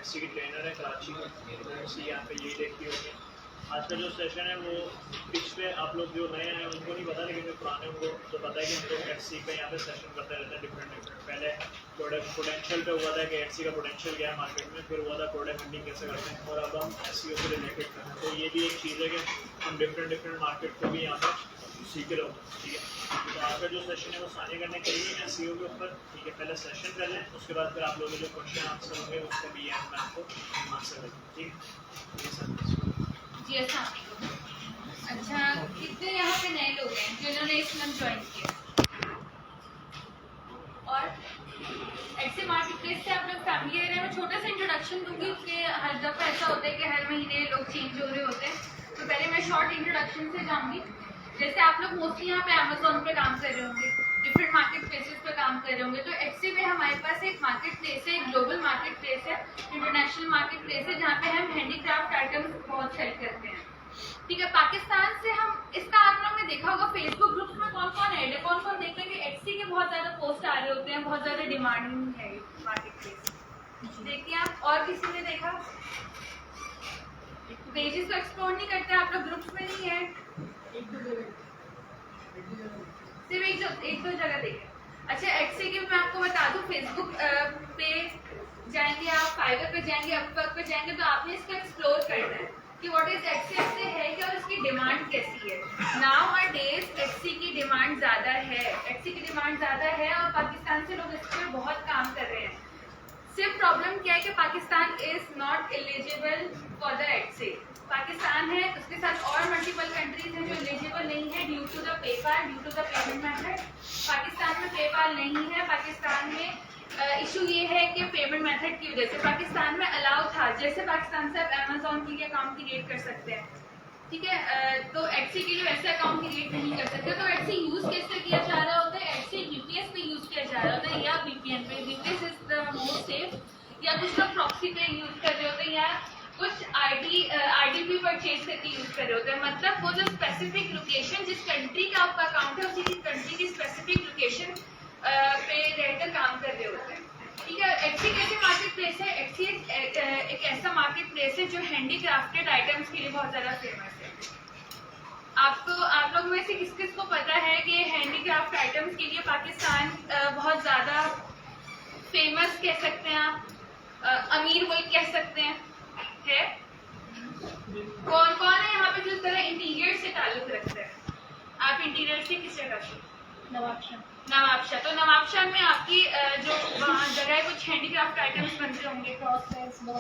FC की trainer है कराची की, यहाँ पे यही देखती होगी। आज का जो सेशन है वो पिच पे आप लोग जो नए हैं उनको नहीं पता, लेकिन जो पुराने उनको तो पता है कि हम लोग एफसी पे यहाँ पे सेशन करते रहते हैं डिफरेंट। पहले प्रोडक्ट पोटेंशियल पे हुआ था कि एफसी का पोटेंशियल क्या है मार्केट में, फिर हुआ था प्रोडक्ट हंडिंग कैसे करते हैं, और अब हम एसईओ से रिलेटेड कर रहे हैं। तो ये भी एक चीज़ है कि हम डिफरेंट मार्केट को भी यहाँ पर सीख रहे होते हैं, ठीक है। तो आज का जो सेशन है वो साझा करने के लिए एसईओ के ऊपर, ठीक है। पहले सेशन कर लें, उसके बाद फिर आप लोगों के जो क्वेश्चन आंसर होंगे उसको भी मैं आपको आंसर करूँ, ठीक है। जी अस्सलाम वालेकुम। अच्छा, कितने यहाँ पे नए लोग हैं जिन्होंने इस मंथ ज्वाइन किया? और एक्सी मार्केट प्लेस से आप लोग फैमिली एरिया में छोटा सा इंट्रोडक्शन दूंगी कि हर दफ़ा ऐसा होता है कि हर महीने लोग चेंज हो रहे होते हैं, तो पहले मैं शॉर्ट इंट्रोडक्शन से जाऊँगी। जैसे आप लोग मोस्टली यहाँ पे अमेजोन पे काम कर रहे होंगे, डिफरेंट मार्केट प्लेसेस पे काम कर रहे होंगे, तो एक्सी पे हमारे पास एक मार्केट प्लेस है, एक ग्लोबल मार्केट प्लेस है, इंटरनेशनल मार्केट प्लेस है, जहाँ पे हम हैंडीक्राफ्ट आइटम्स बहुत सेल करते हैं, ठीक है। पाकिस्तान से हम इसका आप लोगों ने देखा होगा फेसबुक ग्रुप्स में कौन कौन ऐड है, कौन कौन देखते हैं कि एक्सी के बहुत ज़्यादा पोस्ट आ रहे होते हैं, बहुत ज़्यादा डिमांडिंग है मार्केट प्लेस, देखिए आप। और किसी ने देखा? पेजेस को एक्सप्लोर नहीं करते आप लोग, ग्रुप्स में नहीं है, सिर्फ एक दो जगह देखें। अच्छा, एक्सी की मैं आपको बता दूं, फेसबुक पे जाएंगे आप, फाइवर पे जाएंगे, अपवर्क पे जाएंगे, तो आपने इसको एक्सप्लोर करना है कि व्हाट इज एक्सी, एक्सी है क्या और इसकी डिमांड कैसी है। नाउ अ डेज एक्सी की डिमांड ज़्यादा है, एक्सी की डिमांड ज़्यादा है और पाकिस्तान से लोग इस पर बहुत काम कर रहे हैं। सिर्फ प्रॉब्लम क्या है कि Pakistan is not eligible for the Etsy. Pakistan है, उसके साथ और मल्टीपल कंट्रीज हैं जो एलिजिबल नहीं है due to the PayPal, due to the payment method. Pakistan में पेपाल नहीं है, पाकिस्तान में इशू ये है कि पेमेंट मेथड की वजह से। पाकिस्तान में अलाउ था, जैसे पाकिस्तान से आप अमेजोन के लिए अकाउंट क्रिएट कर सकते हैं, ठीक है, तो एक्सी के लिए वैसे अकाउंट क्रिएट नहीं कर सकते। तो एक्सी यूज कैसे किया जा रहा होता है? एक्सी यूपीएस पे यूज किया जा रहा होता है या वीपीएन पे, VPS is the most safe, या कुछ लोग प्रॉक्सी पे यूज कर रहे होते हैं, या कुछ आईडीपी परचेज करके यूज कर रहे होते हैं। मतलब वो जो स्पेसिफिक लोकेशन, जिस कंट्री का आपका अकाउंट है, उसी कंट्री की स्पेसिफिक लोकेशन पे रहकर काम कर रहे होते हैं, ठीक है। एक्सी कैसे मार्केट प्लेस है? एक्सी एक ऐसा मार्केट प्लेस है जो हैंडीक्राफ्टेड आइटम्स के लिए बहुत ज़्यादा फेमस है। आप लोग में से किस किस को पता है कि हैंडीक्राफ्ट आइटम्स के लिए पाकिस्तान बहुत ज़्यादा फेमस कह सकते हैं आप, अमीर मुल्क कह सकते हैं, है? कौन कौन है यहाँ पे जो इस तरह इंटीरियर से ताल्लुक रखता है? आप इंटीरियर से किस जगह से? नवाबशाह। तो नवाबशाह में आपकी जो वहाँ जगह है, कुछ हैंडीक्राफ्ट आइटम्स बनते होंगे, बहुत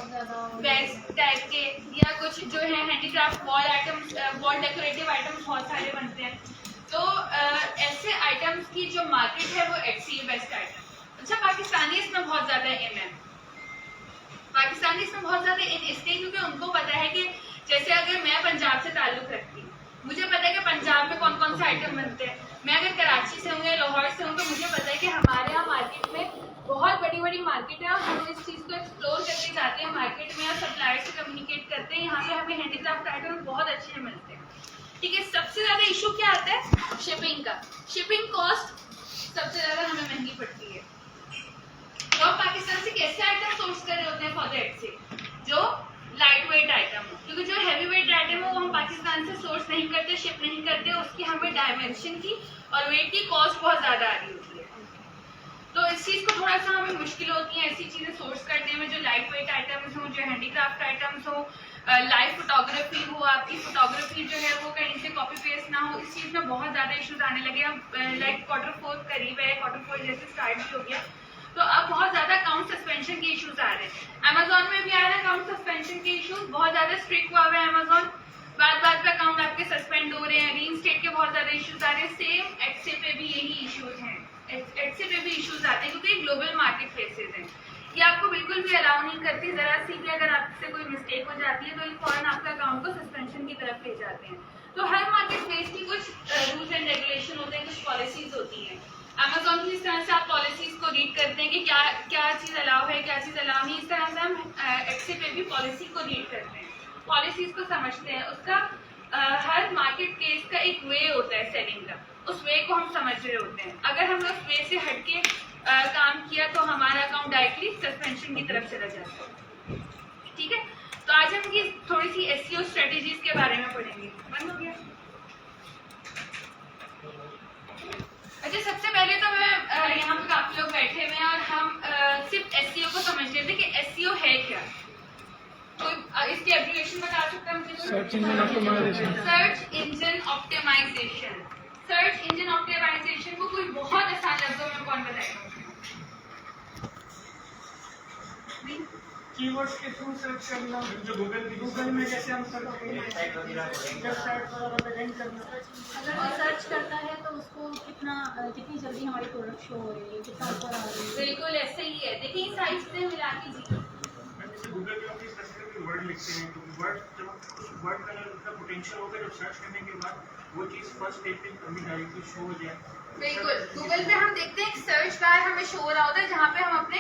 ज़्यादा बैग्स टाइप के, या कुछ जो है handicraft wall items, wall decorative items बहुत सारे बनते हैं। तो ऐसे आइटम्स की जो मार्केट है वो एक्सी बेस्ट आइटम। अच्छा, पाकिस्तानी इसमें बहुत ज़्यादा इन है, पाकिस्तानी इसमें बहुत ज़्यादा इन इसलिए क्योंकि उनको पता है कि जैसे अगर मैं पंजाब से ताल्लुक़ रखती हूँ, मुझे पता है कि पंजाब में कौन कौन से आइटम बनते हैं। मैं अगर कराची से हूँ या लाहौर से हूँ तो मुझे पता है कि हमारे यहाँ मार्केट में बहुत बड़ी बड़ी मार्केट है, और हम इस चीज़ को एक्सप्लोर करके जाते हैं मार्केट में और सप्लायर से कम्युनिकेट करते हैं। यहाँ पे हमें हैंडीक्राफ्ट आइटम बहुत अच्छे मिलते हैं, ठीक है। सबसे ज़्यादा इशू क्या आता है? शिपिंग का। शिपिंग कॉस्ट सबसे ज़्यादा हमें महंगी पड़ती है। तो आप पाकिस्तान से कैसे आइटम सोर्स कर रहे होते हैं फॉर द एक्सी? जो लाइट वेट आइटम हो, क्योंकि जो हैवी वेट आइटम है वो हम पाकिस्तान से सोर्स नहीं करते, शिप नहीं करते, उसकी हमें डायमेंशन की और वेट की कॉस्ट बहुत ज़्यादा आ रही होती है। तो इस चीज़ को थोड़ा सा हमें मुश्किल होती है ऐसी चीज़ें सोर्स करने में, जो लाइट वेट आइटम्स हो, जो हैंडीक्राफ्ट आइटम्स हो, लाइव फोटोग्राफी हो, आपकी फोटोग्राफी जो है वो कहीं से कॉपी पेस्ट ना हो, इस चीज़ में बहुत ज़्यादा इशूज आने लगे। अब लाइक Q4 करीब है, Q4 जैसे स्टार्ट भी हो गया, तो अब बहुत ज़्यादा अकाउंट सस्पेंशन के इश्यूज आ रहे हैं। अमेजोन में भी आ रहा है अकाउंट सस्पेंशन के इश्यूज, बहुत ज़्यादा स्ट्रिक्ट हुआ है अमेजोन, बात पे अकाउंट आपके सस्पेंड हो रहे हैं, रीइंस्टेट के बहुत ज़्यादा इश्यूज आ रहे हैं। सेम एक्सी पे भी यही इश्यूज हैं, एक्सी पे भी इश्यूज आते हैं क्योंकि ग्लोबल मार्केट प्लेसेस हैं। ये आपको बिल्कुल भी अलाउ नहीं करती, ज़रा सी भी अगर आपसे कोई मिस्टेक हो जाती है तो ये फौरन आपके अकाउंट को सस्पेंशन की तरफ ले जाते हैं। तो हर मार्केट प्लेस की कुछ रूल्स एंड रेगुलेशन होते हैं, कुछ पॉलिसीज होती हैं। अमेजोन की इस तरह से आप पॉलिसीज को रीड करते हैं कि क्या चीज़ अलाउ है, क्या चीज़ अलाउ नहीं, इस तरह से हम एक्सी पे भी पॉलिसी को रीड करते हैं, पॉलिसीज को समझते हैं। उसका हर मार्केट प्लेस का एक वे होता है सेलिंग का, उस वे को हम समझ रहे होते हैं। अगर हमने उस वे से हटके काम किया तो हमारा अकाउंट डायरेक्टली सस्पेंशन की तरफ चला जाता है। ठीक है, तो आज हम ये थोड़ी सी एसईओ स्ट्रेटेजीज के बारे में पढ़ेंगे। बंद हो गया? अच्छा, सबसे पहले तो मैं यहाँ पे काफी लोग बैठे हुए हैं और हम सिर्फ एसईओ को समझ रहे थे कि एसईओ है क्या। तो इसकी एब्रिविएशन बता सकता है मुझे? Search engine optimisation. Search engine optimisation. Search engine optimisation को कोई बहुत आसान लफ्जों में कौन बताएगा? कीवर्ड्स के थ्रू सर्च करना, जो गूगल में जैसे हम सर्च करते हैं, वेबसाइट पर रैंक करना। अगर वो सर्च करता है तो उसको कितनी जल्दी हमारी प्रोडक्ट शो हो रही है, कितना ऊपर आ रही है। बिल्कुल ऐसे ही है। देखिए इन सारी चीजें मिला के जी। गूगल पे हम स्पेसिफिक वर्ड लिखते हैं, तो वर्ड जब उस वर्ड का पोटेंशियल होगा, जब सर्च करने के बाद वो चीज़ फर्स्ट पेज पे हमें डायरेक्टली शो हो जाए। बिल्कुल, गूगल पे हम देखते हैं एक सर्च बार हमें शो हो रहा होता है जहाँ पे हम अपने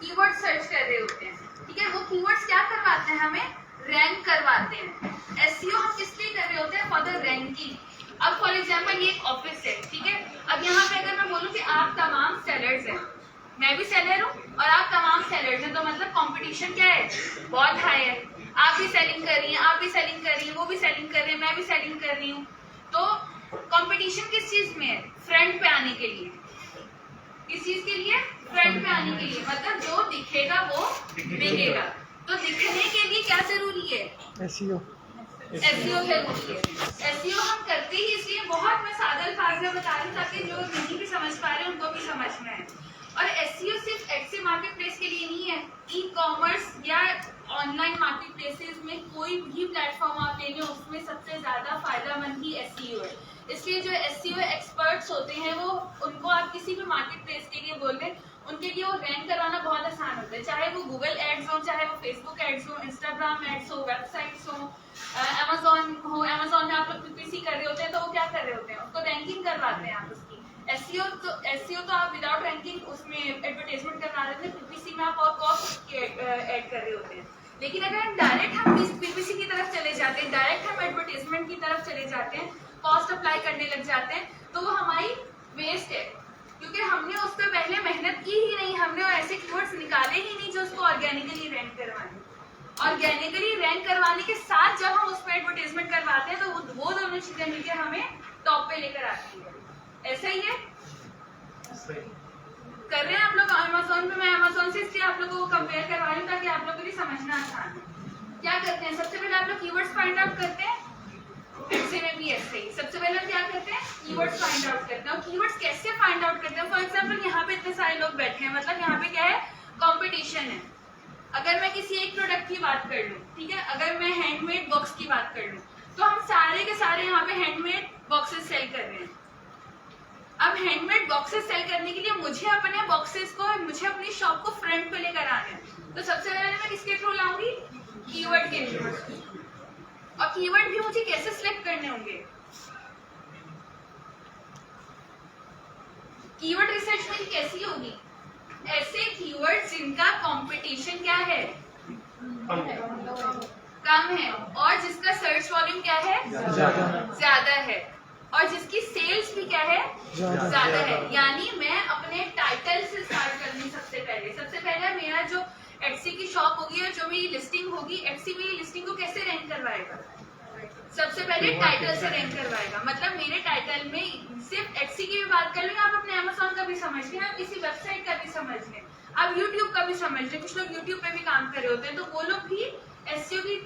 कीवर्ड सर्च कर रहे होते हैं। ठीक है, वो कीवर्ड्स क्या करवाते हैं? हमें रैंक करवाते हैं। एसईओ हम किस लिए कर रहे होते हैं? For the ranking. अब फॉर एग्जांपल ये एक ऑफिस है, ठीक है, अब यहाँ पे अगर मैं बोलूँ कि आप तमाम सेलर्स हैं, मैं भी सेलर हूँ और आप तमाम सेलर्स हैं, तो मतलब कंपटीशन क्या है? बहुत हाई है। आप भी सेलिंग कर रही हैं, आप भी सेलिंग कर रही हैं, वो भी सेलिंग कर रहे हैं, मैं भी सेलिंग कर रही हूँ। तो कंपटीशन किस चीज में है? फ्रंट पे आने के लिए। किस चीज के लिए? फ्रंट पे आने के लिए। मतलब जो दिखेगा वो बिकेगा। तो दिखने के लिए क्या जरूरी है? एसईओ जरूरी है। एसईओ हम करते ही इसलिए, बहुत मैं सादा अल्फाज में बता रही हूँ ताकि जो नहीं भी समझ पा रहे हैं उनको भी समझ में आए। और एसईओ सिर्फ एक्सी मार्केट प्लेस के लिए नहीं है। ई कॉमर्स या ऑनलाइन मार्केट प्लेसेस में कोई भी प्लेटफॉर्म आप ले लें, उसमें सबसे ज्यादा फायदेमंद ही एसईओ है। इसलिए जो एसईओ एक्सपर्ट्स होते हैं वो, उनको आप किसी भी मार्केट प्लेस के लिए बोल दें, उनके लिए वो रैंक करवाना बहुत आसान होता है। चाहे वो गूगल एड्स हो, चाहे वो फेसबुक एड्स हो, इंस्टाग्राम एड्स हो, वेबसाइट्स हो, अमेजोन हो। अमेजोन में आप लोग पीपीसी कर रहे होते हैं तो वो क्या कर रहे होते हैं? उसको रैंकिंग करवाते हैं आप उसकी। एसईओ तो आप विदाउट रैंकिंग उसमें एडवर्टाइजमेंट करवा देते हैं, पीपीसी में आप और कॉस्ट ऐड कर रहे होते हैं। लेकिन अगर डायरेक्ट हम पीपीसी की तरफ चले जाते हैं, डायरेक्ट हम एडवर्टाइजमेंट की तरफ चले जाते हैं, कॉस्ट अप्लाई करने लग जाते हैं, तो वो हमारी वेस्ट है, क्योंकि हमने उस पर पहले मेहनत की ही नहीं, हमने ऐसे कीवर्ड्स निकाले ही नहीं जो उसको ऑर्गेनिकली रैंक करवाने। ऑर्गेनिकली रैंक करवाने के साथ जब हम उस पर एडवर्टाइजमेंट करवाते हैं तो वो दोनों चीजें मिलकर हमें टॉप पे लेकर आती है। ऐसा ही है, कर रहे हैं आप लोग अमेजोन पे। मैं अमेजोन से इसलिए आप लोगों को कंपेयर करवा रही हूँ ताकि आप लोगों को भी समझना आसान है। क्या करते हैं? सबसे पहले आप लोग कीवर्ड्स फाइंड आउट करते हैं। ऐसे में भी ऐसे ही सबसे पहले हम क्या करते हैं? कीवर्ड्स फाइंड आउट करते हैं। और कीवर्ड्स कैसे फाइंड आउट करते हैं? फॉर एग्जांपल यहाँ पे इतने सारे लोग बैठे हैं, मतलब यहाँ पे क्या है? कंपटीशन है। अगर मैं किसी एक प्रोडक्ट की बात कर लूँ, ठीक है, अगर मैं हैंडमेड बॉक्स की बात कर लूँ, तो हम सारे के सारे यहाँ पे हैंडमेड बॉक्सेस सेल कर रहे हैं। अब हैंडमेड बॉक्सेस सेल करने के लिए मुझे अपने बॉक्सेस को, मुझे अपनी शॉप को फ्रंट पे लेकर आना है। तो सबसे पहले मैं किसके थ्रू लाऊंगी? कीवर्ड के थ्रू। और कीवर्ड भी मुझे कैसे सिलेक्ट करने होंगे? कीवर्ड रिसर्च मेरी कैसी होगी? ऐसे कीवर्ड जिनका कंपटीशन क्या है? कम है, और जिसका सर्च वॉल्यूम क्या है? ज्यादा है, और जिसकी सेल्स भी क्या है? ज्यादा है। यानी मैं अपने टाइटल से स्टार्ट करूंगी। सबसे पहले मेरा जो एटसी की शॉप होगी और जो मेरी लिस्टिंग होगी, एटसी मेरी लिस्टिंग को कैसे रैंक करवाएगा? सबसे पहले टाइटल से रैंक करवाएगा। मतलब मेरे टाइटल में सिर्फ एटसी की भी बात कर लें, आप अपने अमेजोन का भी समझ लें, आप किसी वेबसाइट का भी समझ लें, आप यूट्यूब का भी समझ लें। कुछ लोग यूट्यूब पे भी काम कर रहे होते हैं, तो वो लोग भी एसईओ की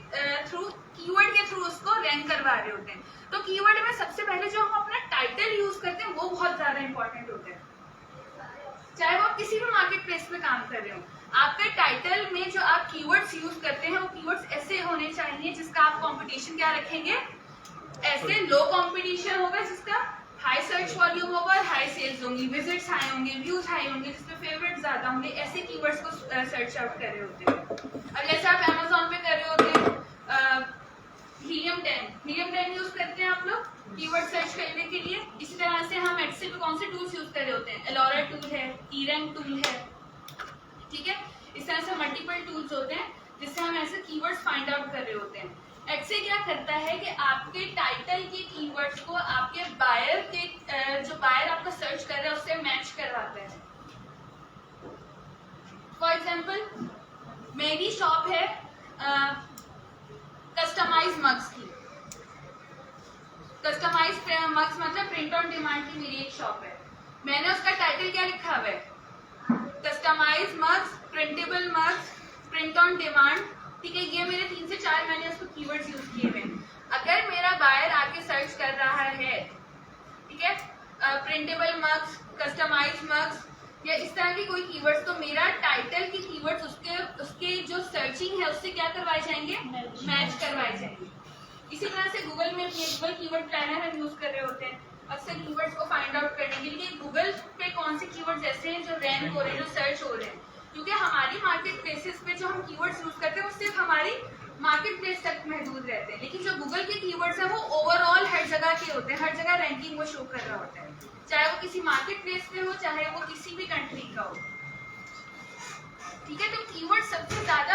थ्रू, कीवर्ड के थ्रू उसको रैंक करवा रहे होते हैं। तो कीवर्ड में सबसे पहले जो हम अपना टाइटल यूज करते हैं वो बहुत ज्यादा इंपॉर्टेंट होता है। चाहे वो आप किसी भी मार्केट प्लेस में काम कर रहे हो, आपके टाइटल में जो आप कीवर्ड्स यूज करते हैं वो कीवर्ड्स ऐसे होने चाहिए जिसका आप कंपटीशन क्या रखेंगे? ऐसे लो कंपटीशन होगा, जिसका हाई सर्च वॉल्यूम होगा और हाई सेल्स होंगी, विजिट्स हाई होंगे, व्यूज हाई होंगे, जिसमें फेवरेट ज्यादा होंगे। ऐसे कीवर्ड्स को सर्च आउट कर रहे होते हैं। अब जैसे आप अमेजोन पे कर रहे होते हैं, हीलियम 10 यूज करते हैं आप लोग कीवर्ड सर्च करने के लिए। इसी तरह से हम एटसी पे कौन से टूल्स यूज कर रहे होते हैं? एलोरा टूल है, ईरैंक टूल है, ठीक है। इस तरह से मल्टीपल टूल्स होते हैं जिससे हम ऐसे कीवर्ड्स फाइंड आउट कर रहे होते हैं। एटसी क्या करता है कि आपके टाइटल के कीवर्ड्स को आपके बायर के, जो बायर आपका सर्च कर रहे हैं उससे मैच करवाता है। फॉर एग्जाम्पल मेरी शॉप है कस्टमाइज मग्स की। कस्टमाइज मग्स मतलब प्रिंट ऑन डिमांड की मेरी एक शॉप है। मैंने उसका टाइटल क्या लिखा हुआ है? Customise mugs, printable mugs, print on demand. ठीक है, ये मेरे 3 से 4 मैंने उसको कीवर्ड्स यूज किए हुए हैं। अगर मेरा बायर आके सर्च कर रहा है, ठीक है, प्रिंटेबल मग्स, कस्टमाइज मग्स या इस तरह की कोई कीवर्ड्स, तो मेरा टाइटल की कीवर्ड्स उसके जो सर्चिंग है उससे क्या करवाए जाएंगे? मैच करवाए जाएंगे। इसी तरह से गूगल में अपने गूगल कीवर्ड प्लानर हम यूज कर रहे होते हैं अक्सर कीवर्ड्स को फाइंड आउट करने के लिए गूगल पे कौन से कीवर्ड्स ऐसे हैं जो रैंक हो रहे हैं, जो सर्च हो रहे हैं। क्योंकि हमारी मार्केट प्लेसेस पे जो हम कीवर्ड्स यूज करते हैं वो सिर्फ हमारी मार्केट प्लेस तक महदूद रहते हैं, लेकिन जो गूगल के कीवर्ड्स हैं वो ओवरऑल हर जगह के होते हैं, हर जगह रैंकिंग वो शो कर रहा होता है, चाहे वो किसी मार्केट प्लेस पे हो, चाहे वो किसी भी कंट्री का हो। ठीक है, तो कीवर्ड सबसे ज्यादा